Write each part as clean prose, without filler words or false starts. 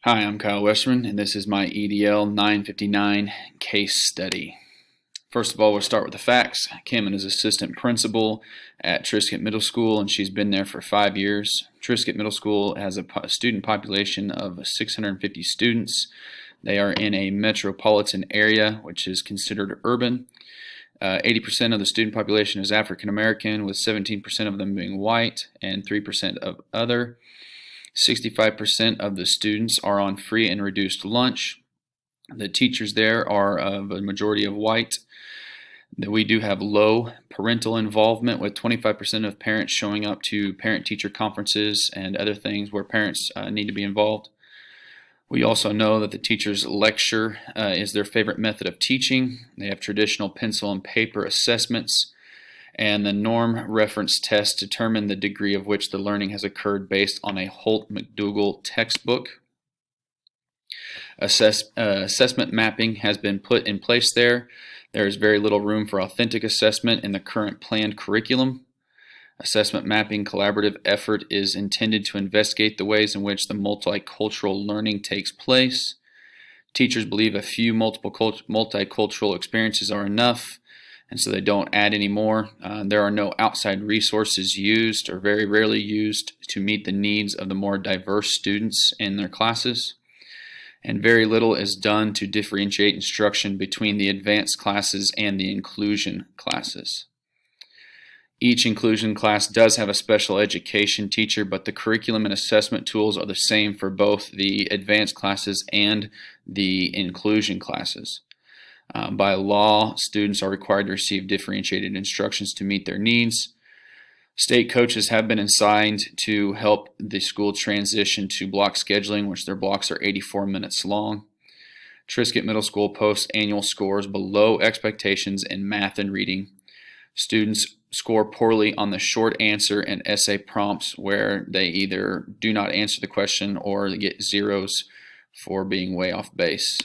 Hi, I'm Kyle Westerman, and this is my EDL 959 case study. First of all, we'll start with the facts. Kim is assistant principal at Triscuit Middle School, and she's been there for 5 years. Triscuit Middle School has a student population of 650 students. They are in a metropolitan area, which is considered urban. 80% of the student population is African American, with 17% of them being white and 3% of other. 65% of the students are on free and reduced lunch. The teachers there are of a majority of white. We do have low parental involvement, with 25% of parents showing up to parent-teacher conferences and other things where parents need to be involved. We also know that the teachers lecture is their favorite method of teaching. They have traditional pencil and paper assessments, and the norm reference test determine the degree of which the learning has occurred based on a Holt-McDougall textbook. Assessment mapping has been put in place there. There is very little room for authentic assessment in the current planned curriculum. Assessment mapping collaborative effort is intended to investigate the ways in which the multicultural learning takes place. Teachers believe a few multicultural experiences are enough, and so they don't add any more. There are no outside resources used, or very rarely used, to meet the needs of the more diverse students in their classes. And very little is done to differentiate instruction between the advanced classes and the inclusion classes. Each inclusion class does have a special education teacher, but the curriculum and assessment tools are the same for both the advanced classes and the inclusion classes. By law, students are required to receive differentiated instructions to meet their needs. State coaches have been assigned to help the school transition to block scheduling, which their blocks are 84 minutes long. Triscuit Middle School posts annual scores below expectations in math and reading. Students score poorly on the short answer and essay prompts, where they either do not answer the question or they get zeros for being way off base.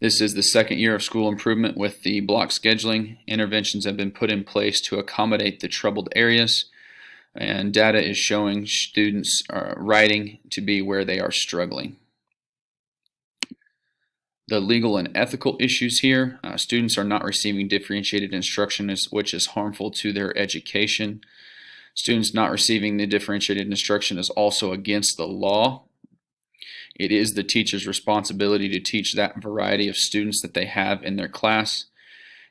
This is the second year of school improvement with the block scheduling. Interventions have been put in place to accommodate the troubled areas, and data is showing students writing to be where they are struggling. The legal and ethical issues here: students are not receiving differentiated instruction, which is harmful to their education. Students not receiving the differentiated instruction is also against the law. It is the teacher's responsibility to teach that variety of students that they have in their class.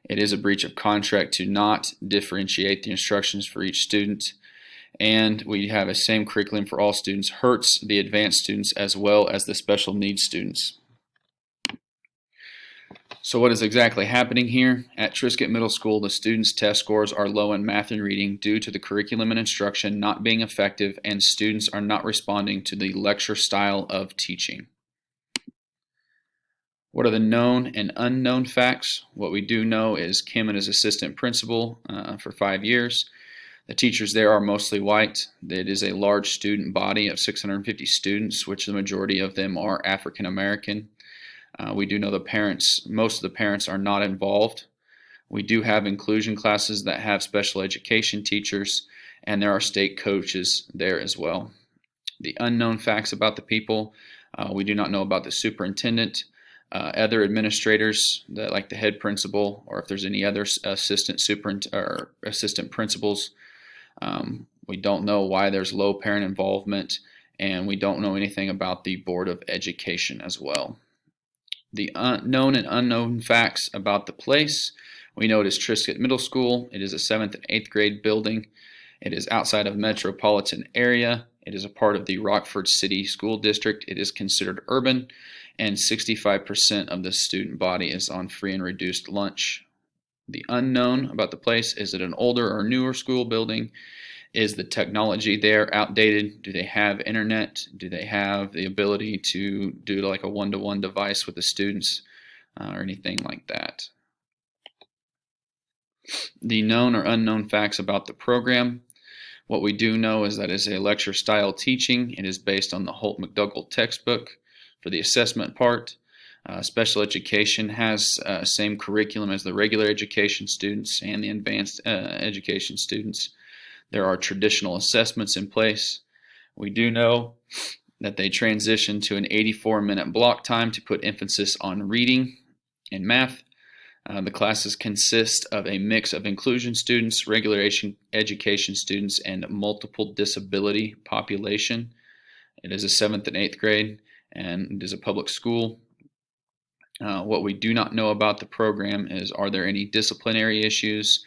It is a breach of contract to not differentiate the instructions for each student. And we have a same curriculum for all students hurts the advanced students as well as the special needs students. So what is exactly happening here? At Triscuit Middle School, the students' test scores are low in math and reading due to the curriculum and instruction not being effective, and students are not responding to the lecture style of teaching. What are the known and unknown facts? What we do know is Kim is assistant principal for 5 years. The teachers there are mostly white. It is a large student body of 650 students, which the majority of them are African American. We do know most of the parents are not involved. We do have inclusion classes that have special education teachers, and there are state coaches there as well. The unknown facts about the people: we do not know about the superintendent, other administrators, like the head principal, or if there's any other assistant principals. We don't know why there's low parent involvement, and we don't know anything about the Board of Education as well. The known and unknown facts about the place: we know it is Triscuit Middle School. It is a 7th and 8th grade building. It is outside of a metropolitan area. It is a part of the Rockford City School District. It is considered urban, and 65% of the student body is on free and reduced lunch. The unknown about the place: is it an older or newer school building? Is the technology there outdated? Do they have internet? Do they have the ability to do like a one-to-one device with the students or anything like that? The known or unknown facts about the program: what we do know is that it is a lecture style teaching. It is based on the Holt-McDougall textbook for the assessment part. Special education has same curriculum as the regular education students and the advanced education students. There are traditional assessments in place. We do know that they transition to an 84-minute block time to put emphasis on reading and math. The classes consist of a mix of inclusion students, regular education students, and multiple disability population. It is a 7th and 8th grade, and it is a public school. What we do not know about the program is, are there any disciplinary issues?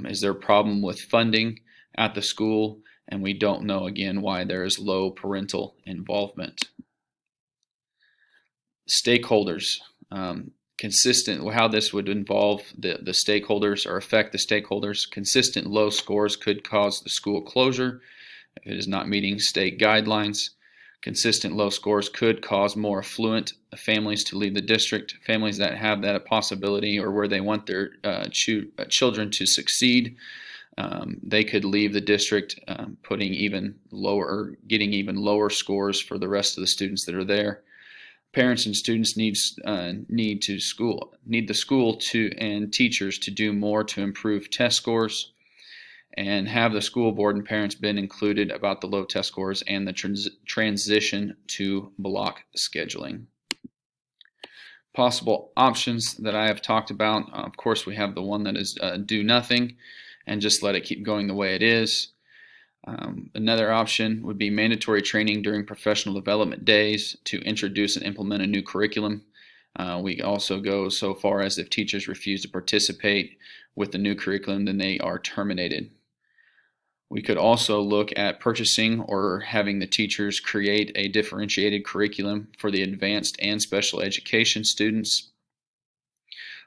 Is there a problem with funding at the school? And we don't know, again, why there is low parental involvement. Stakeholders. Consistent, how this would involve the stakeholders or affect the stakeholders. Consistent low scores could cause the school closure if it is not meeting state guidelines. Consistent low scores could cause more affluent families to leave the district. Families that have that possibility, or where they want their children to succeed, they could leave the district, putting even lower, or getting even lower scores for the rest of the students that are there. Parents and students need the school and teachers to do more to improve test scores, and have the school board and parents been included about the low test scores and the transition to block scheduling. Possible options that I have talked about. Of course, we have the one that is do nothing and just let it keep going the way it is. Another option would be mandatory training during professional development days to introduce and implement a new curriculum. We also go so far as, if teachers refuse to participate with the new curriculum, then they are terminated. We could also look at purchasing or having the teachers create a differentiated curriculum for the advanced and special education students,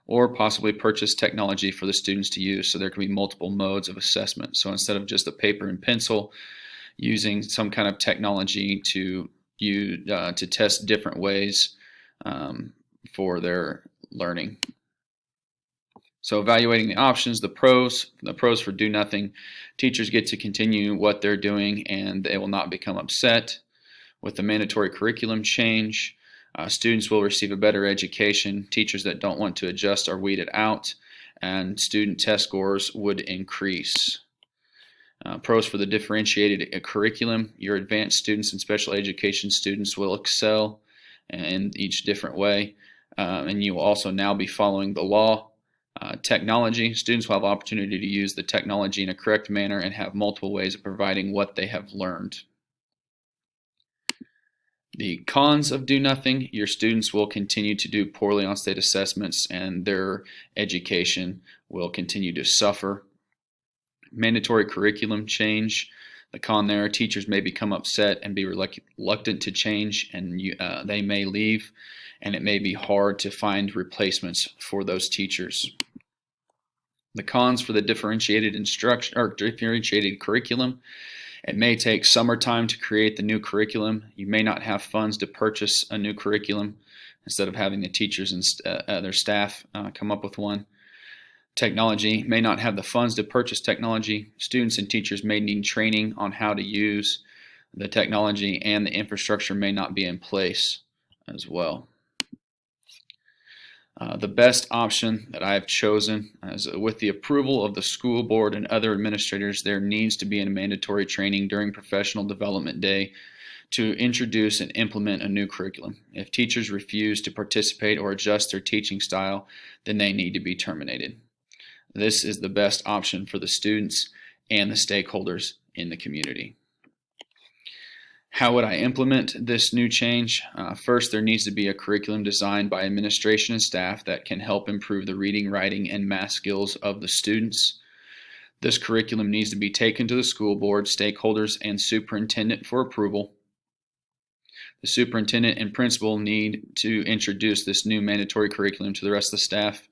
or possibly purchase technology for the students to use, so there can be multiple modes of assessment. So instead of just a paper and pencil, using some kind of technology to test different ways for their learning. So evaluating the options, the pros for do nothing: teachers get to continue what they're doing and they will not become upset. With the mandatory curriculum change, students will receive a better education. Teachers that don't want to adjust are weeded out, and student test scores would increase. Pros for the differentiated curriculum: your advanced students and special education students will excel in each different way, and you will also now be following the law. Technology: students will have opportunity to use the technology in a correct manner and have multiple ways of providing what they have learned. The cons of do nothing: your students will continue to do poorly on state assessments and their education will continue to suffer. Mandatory curriculum change: the con there, teachers may become upset and be reluctant to change, and they may leave, and it may be hard to find replacements for those teachers. The cons for the differentiated instruction or differentiated curriculum: it may take summertime to create the new curriculum. You may not have funds to purchase a new curriculum, instead of having the teachers and their staff come up with one. Technology: may not have the funds to purchase technology. Students and teachers may need training on how to use the technology, and the infrastructure may not be in place as well. The best option that I have chosen is, with the approval of the school board and other administrators, there needs to be a mandatory training during professional development day to introduce and implement a new curriculum. If teachers refuse to participate or adjust their teaching style, then they need to be terminated. This is the best option for the students and the stakeholders in the community. How would I implement this new change? First, there needs to be a curriculum designed by administration and staff that can help improve the reading, writing, and math skills of the students. This curriculum needs to be taken to the school board, stakeholders, and superintendent for approval. The superintendent and principal need to introduce this new mandatory curriculum to the rest of the staff.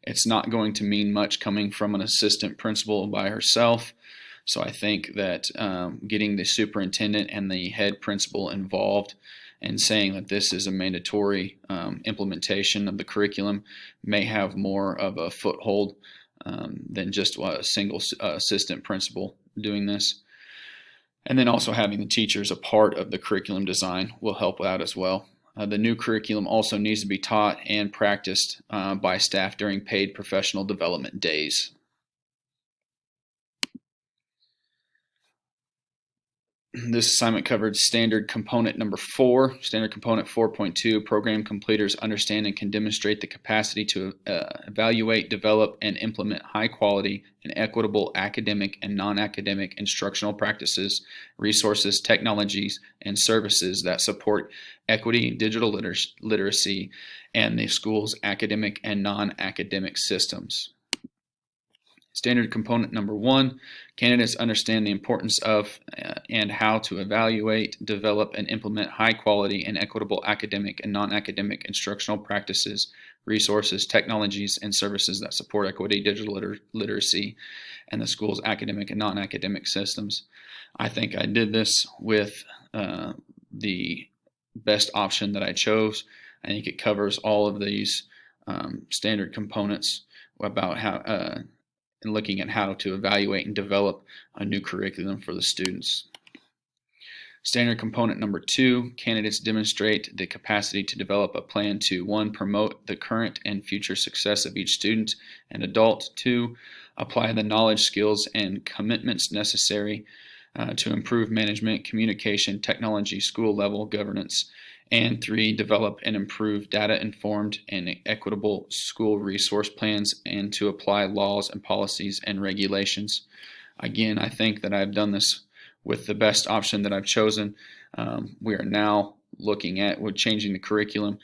It's not going to mean much coming from an assistant principal by herself. So I think that getting the superintendent and the head principal involved and saying that this is a mandatory implementation of the curriculum may have more of a foothold than just a single assistant principal doing this. And then also having the teachers a part of the curriculum design will help out as well. The new curriculum also needs to be taught and practiced by staff during paid professional development days. This assignment covered standard component number 4, standard component 4.2. Program completers understand and can demonstrate the capacity to evaluate, develop, and implement high quality and equitable academic and non-academic instructional practices, resources, technologies, and services that support equity, digital literacy, and the school's academic and non-academic systems. Standard component number 1, candidates understand the importance of and how to evaluate, develop, and implement high quality and equitable academic and non-academic instructional practices, resources, technologies, and services that support equity, digital literacy, and the school's academic and non-academic systems. I think I did this with the best option that I chose. I think it covers all of these standard components about how and looking at how to evaluate and develop a new curriculum for the students. Standard component number 2, candidates demonstrate the capacity to develop a plan to 1, promote the current and future success of each student and adult, 2, apply the knowledge, skills, and commitments necessary to improve management, communication, technology, school level governance, and 3, develop and improve data-informed and equitable school resource plans and to apply laws and policies and regulations. Again, I think that I've done this with the best option that I've chosen. We are now looking at changing the curriculum.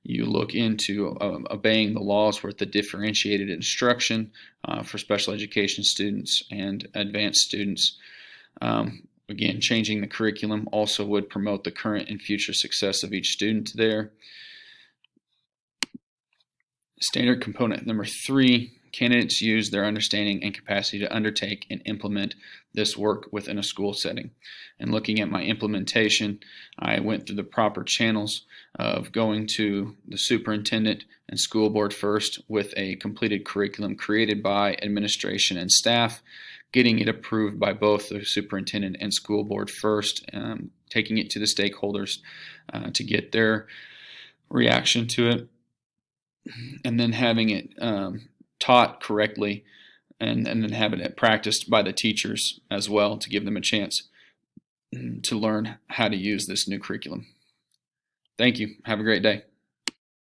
You look into obeying the laws with the differentiated instruction for special education students and advanced students. Again, changing the curriculum also would promote the current and future success of each student there. Standard component number 3, candidates use their understanding and capacity to undertake and implement this work within a school setting. And looking at my implementation, I went through the proper channels of going to the superintendent and school board first with a completed curriculum created by administration and staff, getting it approved by both the superintendent and school board first, taking it to the stakeholders to get their reaction to it, and then having it taught correctly, and then having it practiced by the teachers as well to give them a chance to learn how to use this new curriculum. Thank you. Have a great day.